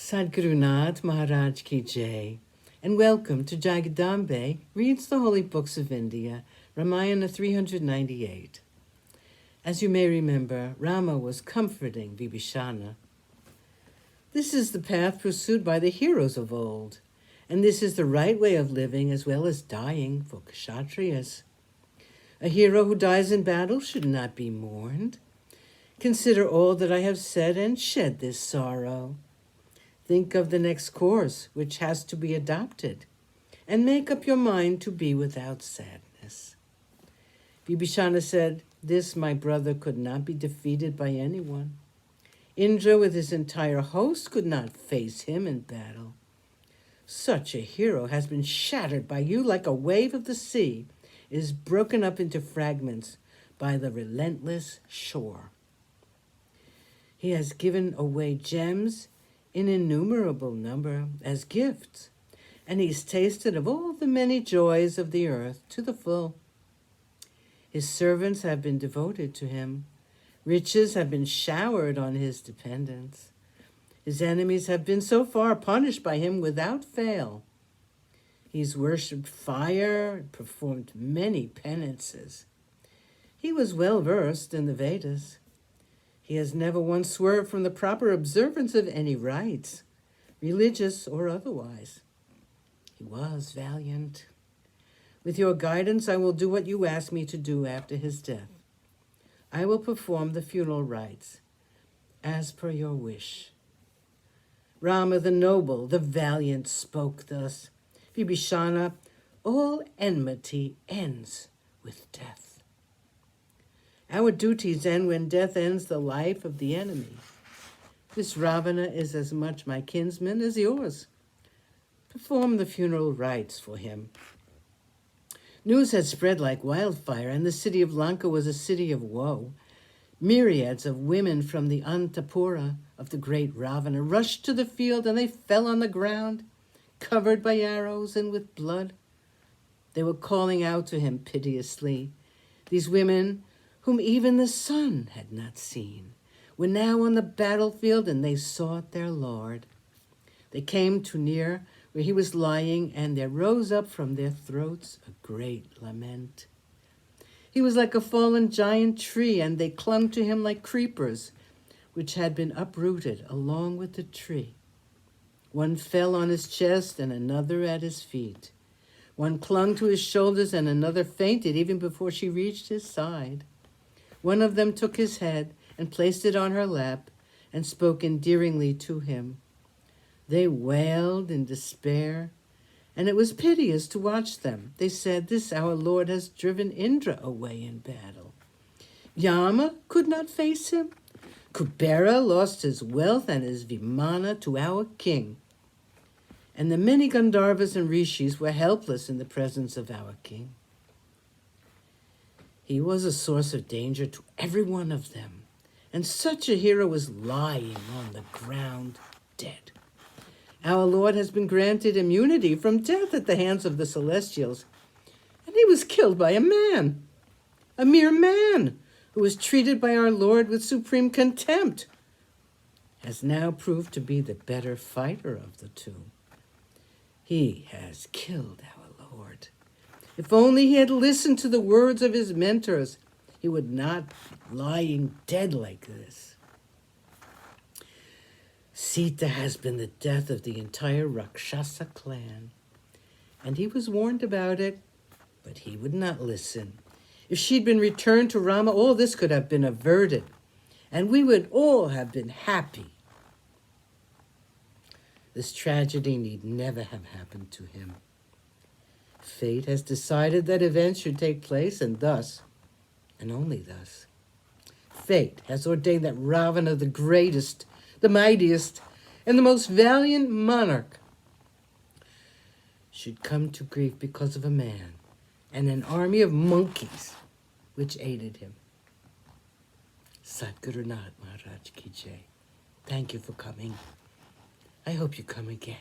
Sadhguru Nath Maharaj Ki Jai, and welcome to Jagadambe Reads the Holy Books of India, Ramayana 398. As you may remember, Rama was comforting Vibhishana. This is the path pursued by the heroes of old, and this is the right way of living as well as dying for Kshatriyas. A hero who dies in battle should not be mourned. Consider all that I have said and shed this sorrow. Think of the next course which has to be adopted, and make up your mind to be without sadness. Vibhishana said, "This, my brother, could not be defeated by anyone. Indra with his entire host could not face him in battle. Such a hero has been shattered by you like a wave of the sea is broken up into fragments by the relentless shore. He has given away gems in innumerable number as gifts, and he's tasted of all the many joys of the earth to the full. His servants have been devoted to him. Riches have been showered on his dependents. His enemies have been so far punished by him without fail. He's worshipped fire and performed many penances. He was well versed in the Vedas. He has never once swerved from the proper observance of any rites, religious or otherwise. He was valiant. With your guidance, I will do what you asked me to do after his death. I will perform the funeral rites, as per your wish." Rama the noble, the valiant, spoke thus. "Vibhishana, all enmity ends with death. Our duties end when death ends the life of the enemy. This Ravana is as much my kinsman as yours. Perform the funeral rites for him." News had spread like wildfire, and the city of Lanka was a city of woe. Myriads of women from the Antapura of the great Ravana rushed to the field, and they fell on the ground, covered by arrows and with blood. They were calling out to him piteously. These women, whom even the sun had not seen, were now on the battlefield, and they sought their Lord. They came too near where he was lying, and there rose up from their throats a great lament. He was like a fallen giant tree, and they clung to him like creepers, which had been uprooted along with the tree. One fell on his chest and another at his feet. One clung to his shoulders and another fainted even before she reached his side. One of them took his head and placed it on her lap and spoke endearingly to him. They wailed in despair, and it was piteous to watch them. They said, "This our Lord has driven Indra away in battle. Yama could not face him. Kubera lost his wealth and his vimana to our king. And the many Gandharvas and Rishis were helpless in the presence of our king. He was a source of danger to every one of them, and such a hero was lying on the ground dead. Our Lord has been granted immunity from death at the hands of the celestials, and he was killed by a mere man, who was treated by our Lord with supreme contempt, has now proved to be the better fighter of the two. He has killed our Lord. If only he had listened to the words of his mentors, he would not be lying dead like this. Sita has been the death of the entire Rakshasa clan, and he was warned about it, but he would not listen. If she'd been returned to Rama, all this could have been averted, and we would all have been happy. This tragedy need never have happened to him. Fate has decided that events should take place, and thus, and only thus, fate has ordained that Ravana, the greatest, the mightiest, and the most valiant monarch, should come to grief because of a man and an army of monkeys which aided him. Sadhguru Nath Maharaj Ki Jai. Thank you for coming. I hope you come again.